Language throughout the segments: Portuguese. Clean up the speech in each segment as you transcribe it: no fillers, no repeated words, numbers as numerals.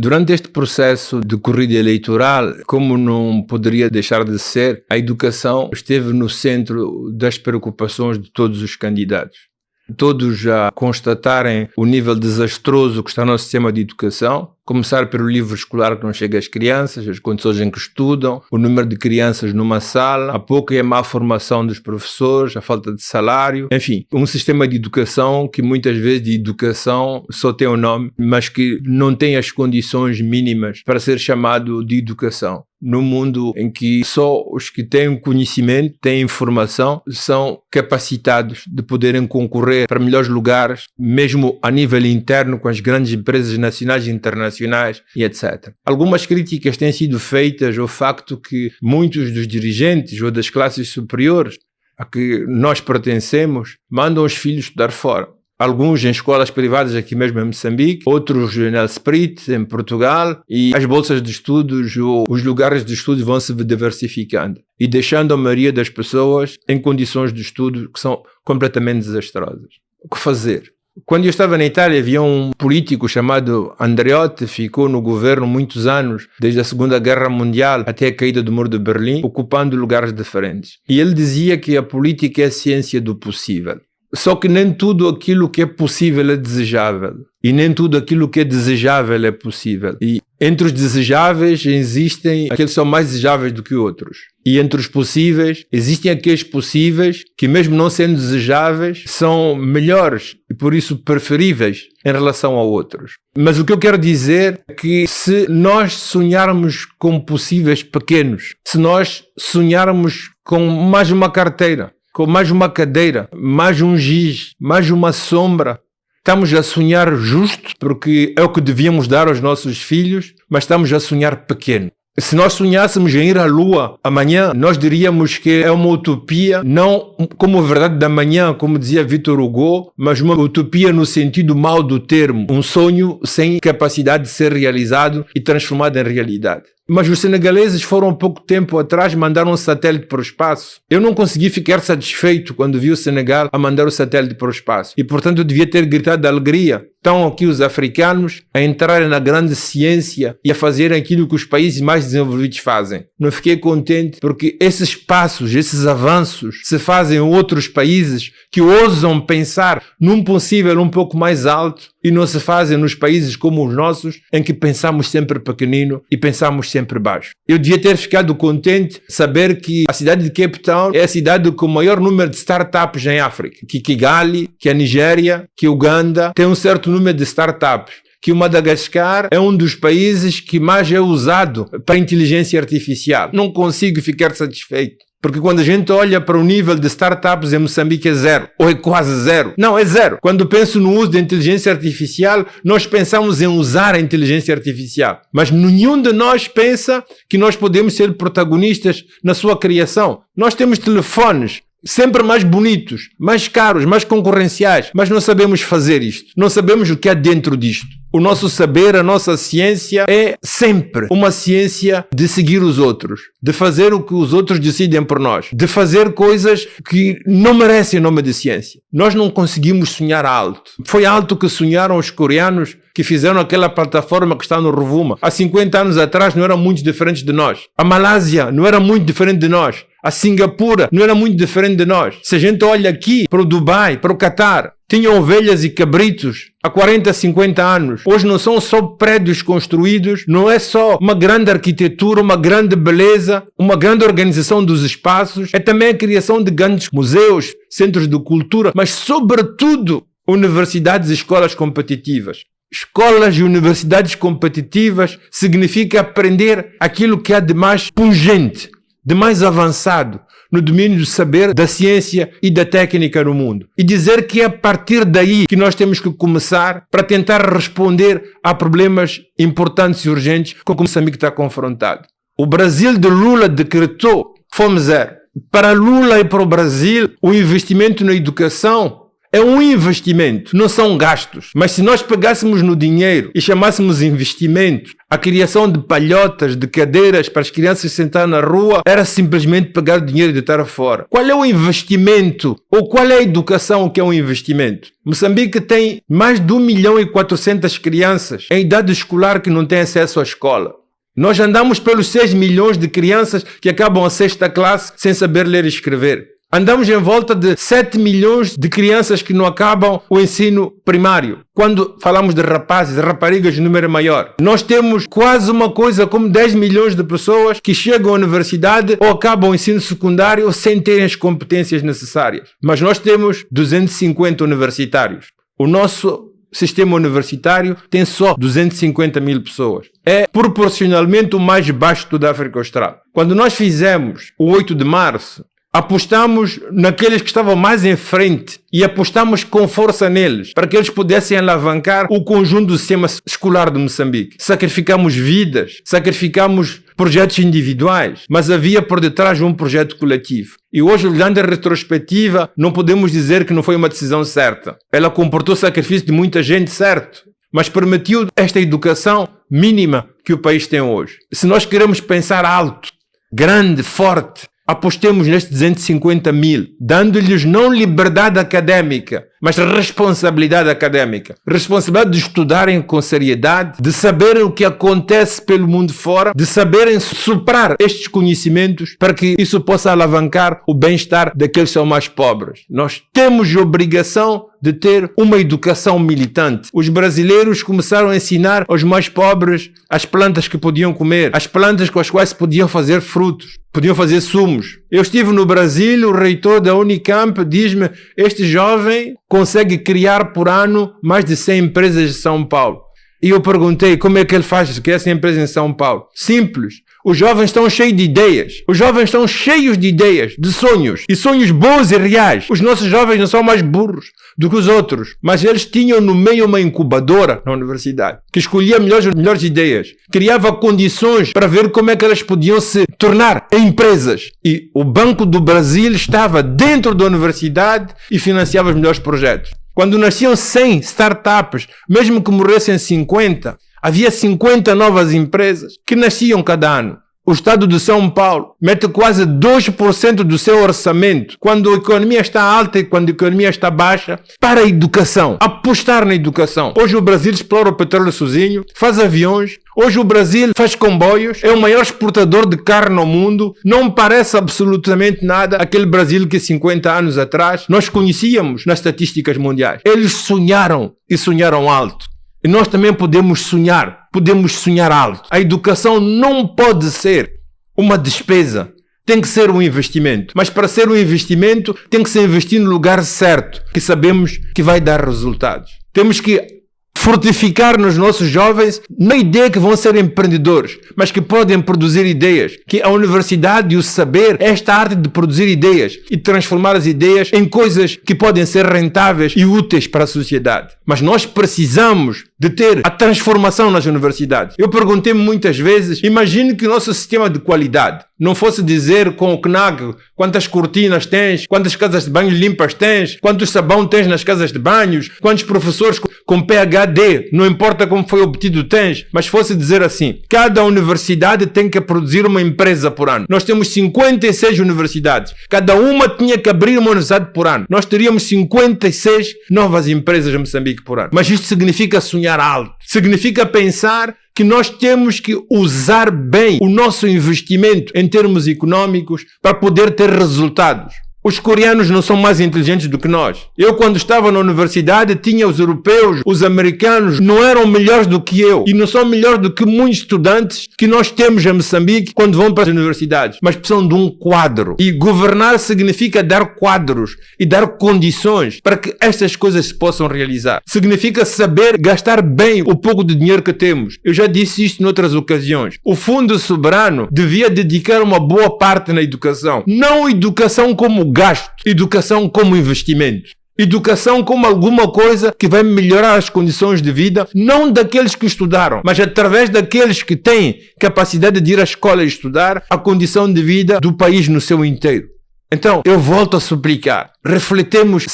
Durante este processo de corrida eleitoral, como não poderia deixar de ser, a educação esteve no centro das preocupações de todos os candidatos. Todos já constatarem o nível desastroso que está no sistema de educação, começar pelo livro escolar que não chega às crianças, as condições em que estudam, o número de crianças numa sala, a pouca e a má formação dos professores, a falta de salário, enfim, um sistema de educação que muitas vezes de educação só tem o nome, mas que não tem as condições mínimas para ser chamado de educação. No mundo em que só os que têm conhecimento, têm informação, são capacitados de poderem concorrer para melhores lugares, mesmo a nível interno com as grandes empresas nacionais e internacionais e etc. Algumas críticas têm sido feitas ao facto que muitos dos dirigentes ou das classes superiores a que nós pertencemos mandam os filhos estudar fora. Alguns em escolas privadas aqui mesmo em Moçambique, outros na Esprit, em Portugal, e as bolsas de estudos ou os lugares de estudo vão se diversificando e deixando a maioria das pessoas em condições de estudo que são completamente desastrosas. O que fazer? Quando eu estava na Itália havia um político chamado Andreotti, ficou no governo muitos anos, desde a Segunda Guerra Mundial até a caída do Muro de Berlim, ocupando lugares diferentes. E ele dizia que a política é a ciência do possível. Só que nem tudo aquilo que é possível é desejável. E nem tudo aquilo que é desejável é possível. E entre os desejáveis existem aqueles que são mais desejáveis do que outros. E entre os possíveis existem aqueles possíveis que mesmo não sendo desejáveis são melhores e por isso preferíveis em relação a outros. Mas o que eu quero dizer é que se nós sonharmos com possíveis pequenos, se nós sonharmos com mais uma carteira, com mais uma cadeira, mais um giz, mais uma sombra, estamos a sonhar justo, porque é o que devíamos dar aos nossos filhos, mas estamos a sonhar pequeno. Se nós sonhássemos em ir à Lua amanhã, nós diríamos que é uma utopia, não como a verdade da manhã, como dizia Victor Hugo, mas uma utopia no sentido mau do termo, um sonho sem capacidade de ser realizado e transformado em realidade. Mas os senegaleses foram há pouco tempo atrás, mandaram um satélite para o espaço. Eu não consegui ficar satisfeito quando vi o Senegal a mandar o satélite para o espaço. E, portanto, eu devia ter gritado de alegria. Estão aqui os africanos a entrarem na grande ciência e a fazerem aquilo que os países mais desenvolvidos fazem. Não fiquei contente porque esses passos, esses avanços se fazem em outros países que ousam pensar num possível um pouco mais alto e não se fazem nos países como os nossos, em que pensamos sempre pequenino e pensamos sempre baixo. Eu devia ter ficado contente saber que a cidade de Cape Town é a cidade com o maior número de startups em África. Que Kigali, que a Nigéria, que Uganda tem um certo número de startups. Que o Madagascar é um dos países que mais é usado para inteligência artificial. Não consigo ficar satisfeito. Porque quando a gente olha para o nível de startups em Moçambique é zero, ou é quase zero. Não, é zero. Quando penso no uso da inteligência artificial, nós pensamos em usar a inteligência artificial. Mas nenhum de nós pensa que nós podemos ser protagonistas na sua criação. Nós temos telefones sempre mais bonitos, mais caros, mais concorrenciais, mas não sabemos fazer isto. Não sabemos o que há dentro disto. O nosso saber, a nossa ciência é sempre uma ciência de seguir os outros, de fazer o que os outros decidem por nós, de fazer coisas que não merecem o nome de ciência. Nós não conseguimos sonhar alto. Foi alto que sonharam os coreanos que fizeram aquela plataforma que está no Rovuma. Há 50 anos atrás não eram muito diferentes de nós. A Malásia não era muito diferente de nós. A Singapura não era muito diferente de nós. Se a gente olha aqui para o Dubai, para o Catar, tinham ovelhas e cabritos há 40, 50 anos. Hoje não são só prédios construídos, não é só uma grande arquitetura, uma grande beleza, uma grande organização dos espaços, é também a criação de grandes museus, centros de cultura, mas sobretudo universidades e escolas competitivas. Escolas e universidades competitivas significa aprender aquilo que há de mais pungente, de mais avançado no domínio do saber, da ciência e da técnica no mundo. E dizer que é a partir daí que nós temos que começar para tentar responder a problemas importantes e urgentes com que o Moçambique está confrontado. O Brasil de Lula decretou fome zero. Para Lula e para o Brasil, o investimento na educação É um investimento, não são gastos. Mas se nós pegássemos no dinheiro e chamássemos investimento, a criação de palhotas, de cadeiras para as crianças sentar na rua, era simplesmente pegar o dinheiro e deitar fora. Qual é o investimento? Ou qual é a educação que é um investimento? Moçambique tem mais de 1.400.000 crianças em idade escolar que não têm acesso à escola. Nós andamos pelos 6 milhões de crianças que acabam a 6ª classe sem saber ler e escrever. Andamos em volta de 7 milhões de crianças que não acabam o ensino primário. Quando falamos de rapazes, de raparigas, o número é maior. Nós temos quase uma coisa como 10 milhões de pessoas que chegam à universidade ou acabam o ensino secundário sem terem as competências necessárias. Mas nós temos 250 universitários. O nosso sistema universitário tem só 250.000 pessoas. É proporcionalmente o mais baixo da África Austral. Quando nós fizemos o 8 de março, apostamos naqueles que estavam mais em frente e apostamos com força neles para que eles pudessem alavancar o conjunto do sistema escolar de Moçambique. Sacrificamos vidas, sacrificamos projetos individuais, mas havia por detrás um projeto coletivo. E hoje, olhando a retrospectiva, não podemos dizer que não foi uma decisão certa. Ela comportou sacrifício de muita gente, certo, mas permitiu esta educação mínima que o país tem hoje. Se nós queremos pensar alto, grande, forte, apostemos nestes 250.000, dando-lhes não liberdade académica, mas responsabilidade académica. Responsabilidade de estudarem com seriedade, de saberem o que acontece pelo mundo fora, de saberem superar estes conhecimentos para que isso possa alavancar o bem-estar daqueles que são mais pobres. Nós temos a obrigação de ter uma educação militante. Os brasileiros começaram a ensinar aos mais pobres as plantas que podiam comer, as plantas com as quais se podiam fazer frutos, podiam fazer sumos. Eu estive no Brasil, o reitor da Unicamp diz-me, este jovem consegue criar por ano mais de 100 empresas de São Paulo. E eu perguntei como é que ele faz que essa empresa em São Paulo. Simples. Os jovens estão cheios de ideias. Os jovens estão cheios de ideias, de sonhos. E sonhos bons e reais. Os nossos jovens não são mais burros do que os outros. Mas eles tinham no meio uma incubadora na universidade que escolhia melhores ideias. Criava condições para ver como é que elas podiam se tornar empresas. E o Banco do Brasil estava dentro da universidade e financiava os melhores projetos. Quando nasciam 100 startups, mesmo que morressem 50, havia 50 novas empresas que nasciam cada ano. O Estado de São Paulo mete quase 2% do seu orçamento, quando a economia está alta e quando a economia está baixa, para a educação. Apostar na educação. Hoje o Brasil explora o petróleo sozinho, faz aviões. Hoje o Brasil faz comboios, é o maior exportador de carne no mundo. Não parece absolutamente nada aquele Brasil que 50 anos atrás nós conhecíamos nas estatísticas mundiais. Eles sonharam e sonharam alto. E nós também podemos sonhar alto. A educação não pode ser uma despesa, tem que ser um investimento. Mas para ser um investimento, tem que ser investir no lugar certo, que sabemos que vai dar resultados. Temos que fortificar nos nossos jovens na ideia que vão ser empreendedores, mas que podem produzir ideias, que a universidade e o saber é esta arte de produzir ideias e transformar as ideias em coisas que podem ser rentáveis e úteis para a sociedade. Mas nós precisamos de ter a transformação nas universidades. Eu perguntei-me muitas vezes, imagine que o nosso sistema de qualidade não fosse dizer com o CNAG quantas cortinas tens, quantas casas de banho limpas tens, quantos sabão tens nas casas de banhos, quantos professores com PhD, não importa como foi obtido tens, mas fosse dizer assim, cada universidade tem que produzir uma empresa por ano. Nós temos 56 universidades, cada uma tinha que abrir uma universidade por ano. Nós teríamos 56 novas empresas em Moçambique por ano. Mas isto significa sonhar alto, significa pensar que nós temos que usar bem o nosso investimento em termos econômicos para poder ter resultados. Os coreanos não são mais inteligentes do que nós. Eu, quando estava na universidade, tinha os europeus, os americanos, não eram melhores do que eu. E não são melhores do que muitos estudantes que nós temos em Moçambique quando vão para as universidades. Mas precisam de um quadro. E governar significa dar quadros e dar condições para que estas coisas se possam realizar. Significa saber gastar bem o pouco de dinheiro que temos. Eu já disse isto em outras ocasiões. O Fundo Soberano devia dedicar uma boa parte na educação. Não educação como gasto, educação como investimento. Educação como alguma coisa que vai melhorar as condições de vida, não daqueles que estudaram, mas através daqueles que têm capacidade de ir à escola e estudar, a condição de vida do país no seu inteiro. Então, eu volto a suplicar, refletemos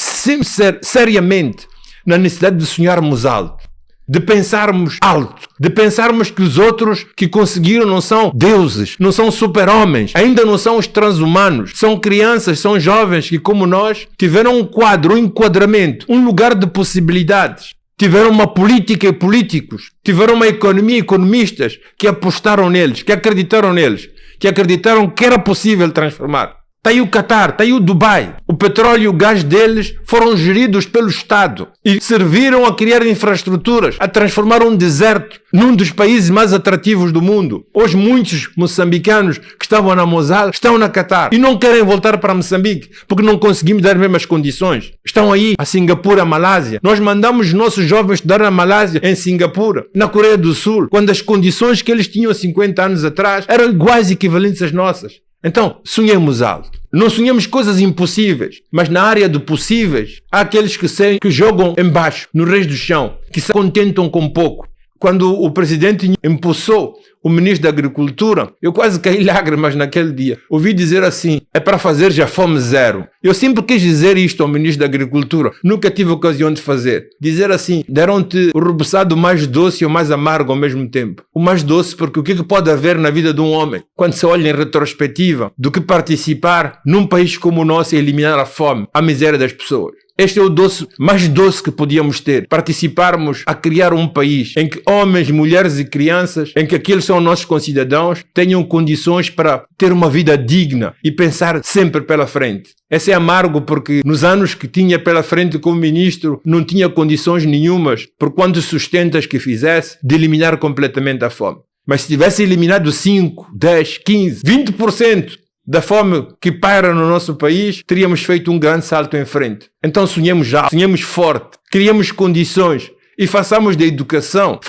seriamente na necessidade de sonharmos alto, de pensarmos alto, de pensarmos que os outros que conseguiram não são deuses, não são super-homens, ainda não são os transhumanos, são crianças, são jovens que, como nós, tiveram um quadro, um enquadramento, um lugar de possibilidades. Tiveram uma política e políticos, tiveram uma economia e economistas que apostaram neles, que acreditaram neles, que acreditaram que era possível transformar. Está aí o Qatar, está aí o Dubai. O petróleo e o gás deles foram geridos pelo Estado e serviram a criar infraestruturas, a transformar um deserto num dos países mais atrativos do mundo. Hoje muitos moçambicanos que estavam na Mosal estão na Qatar e não querem voltar para Moçambique porque não conseguimos dar as mesmas condições. Estão aí a Singapura, a Malásia. Nós mandamos os nossos jovens estudar na Malásia, em Singapura, na Coreia do Sul, quando as condições que eles tinham 50 anos atrás eram iguais e equivalentes às nossas. Então, sonhemos alto. Não sonhamos coisas impossíveis, mas na área do possíveis, há aqueles que jogam embaixo, no reis do chão, que se contentam com pouco. Quando o presidente impulsou o ministro da Agricultura, eu quase caí lágrimas naquele dia. Ouvi dizer assim, é para fazer já fome zero. Eu sempre quis dizer isto ao ministro da Agricultura, nunca tive ocasião de fazer. Dizer assim, deram-te o rebuçado mais doce ou mais amargo ao mesmo tempo. O mais doce porque o que pode haver na vida de um homem, quando se olha em retrospectiva, do que participar num país como o nosso e eliminar a fome, a miséria das pessoas. Este é o doce mais doce que podíamos ter. Participarmos a criar um país em que homens, mulheres e crianças, em que aqueles são nossos concidadãos, tenham condições para ter uma vida digna e pensar sempre pela frente. Esse é amargo porque nos anos que tinha pela frente como ministro não tinha condições nenhumas, por quantos sustentas que fizesse, de eliminar completamente a fome. Mas se tivesse eliminado 5, 10, 15, 20% da fome que paira no nosso país, teríamos feito um grande salto em frente. Então sonhemos alto, sonhemos forte, criamos condições e façamos da educação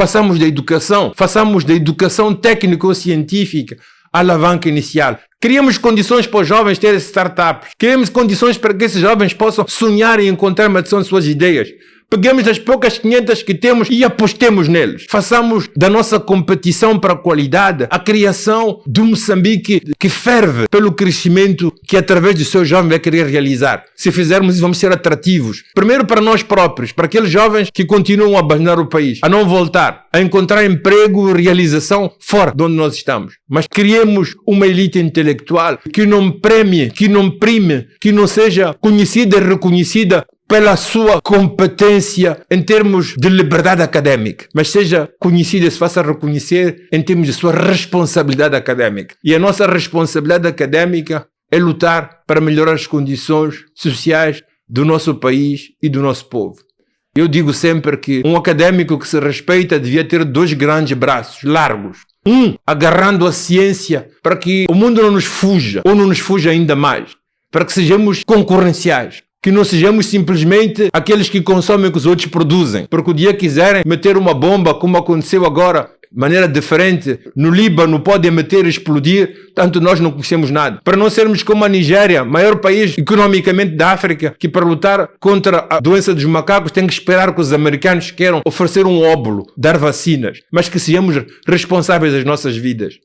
técnico-científica a alavanca inicial. Criamos condições para os jovens terem startups. Criamos condições para que esses jovens possam sonhar e encontrar uma de suas ideias. Peguemos as poucas 500 que temos e apostemos neles. Façamos da nossa competição para a qualidade a criação de um Moçambique que ferve pelo crescimento que através do seu jovem vai querer realizar. Se fizermos isso, vamos ser atrativos. Primeiro para nós próprios, para aqueles jovens que continuam a abandonar o país, a não voltar, a encontrar emprego e realização fora de onde nós estamos. Mas criemos uma elite intelectual que não premie, que não prime, que não seja conhecida e reconhecida pela sua competência em termos de liberdade académica, mas seja conhecida e se faça reconhecer em termos de sua responsabilidade académica. E a nossa responsabilidade académica é lutar para melhorar as condições sociais do nosso país e do nosso povo. Eu digo sempre que um académico que se respeita devia ter 2 grandes braços largos. Um, agarrando a ciência para que o mundo não nos fuja, ou não nos fuja ainda mais, para que sejamos concorrenciais. Que não sejamos simplesmente aqueles que consomem o que os outros produzem. Porque o dia que quiserem meter uma bomba, como aconteceu agora, de maneira diferente, no Líbano podem meter e explodir, tanto nós não conhecemos nada. Para não sermos como a Nigéria, maior país economicamente da África, que para lutar contra a doença dos macacos tem que esperar que os americanos queiram oferecer um óbolo, dar vacinas, mas que sejamos responsáveis das nossas vidas.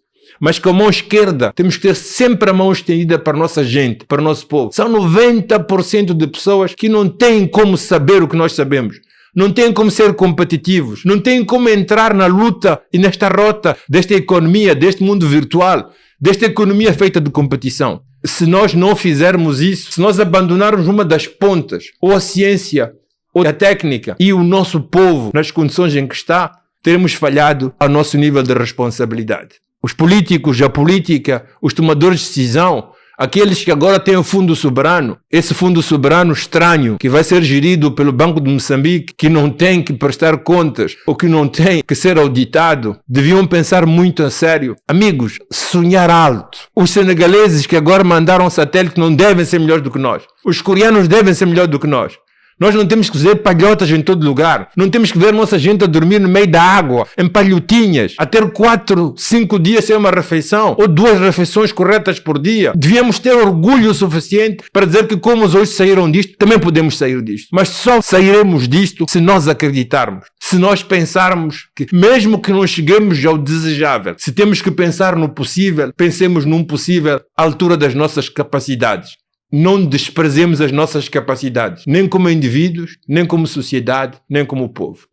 Mas com a mão esquerda temos que ter sempre a mão estendida para a nossa gente, para o nosso povo. São 90% de pessoas que não têm como saber o que nós sabemos. Não têm como ser competitivos. Não têm como entrar na luta e nesta rota desta economia, deste mundo virtual, desta economia feita de competição. Se nós não fizermos isso, se nós abandonarmos uma das pontas, ou a ciência, ou a técnica, e o nosso povo nas condições em que está, teremos falhado ao nosso nível de responsabilidade. Os políticos, a política, os tomadores de decisão, aqueles que agora têm o fundo soberano, esse fundo soberano estranho que vai ser gerido pelo Banco de Moçambique, que não tem que prestar contas ou que não tem que ser auditado, deviam pensar muito a sério. Amigos, sonhar alto. Os senegaleses que agora mandaram satélite não devem ser melhores do que nós. Os coreanos devem ser melhores do que nós. Nós não temos que fazer palhotas em todo lugar. Não temos que ver nossa gente a dormir no meio da água, em palhotinhas, a ter 4, 5 dias sem uma refeição, ou 2 refeições corretas por dia. Devíamos ter orgulho suficiente para dizer que como os hoje saíram disto, também podemos sair disto. Mas só sairemos disto se nós acreditarmos. Se nós pensarmos que, mesmo que não cheguemos ao desejável, se temos que pensar no possível, pensemos num possível à altura das nossas capacidades. não desprezemos as nossas capacidades, nem como indivíduos, nem como sociedade, nem como povo.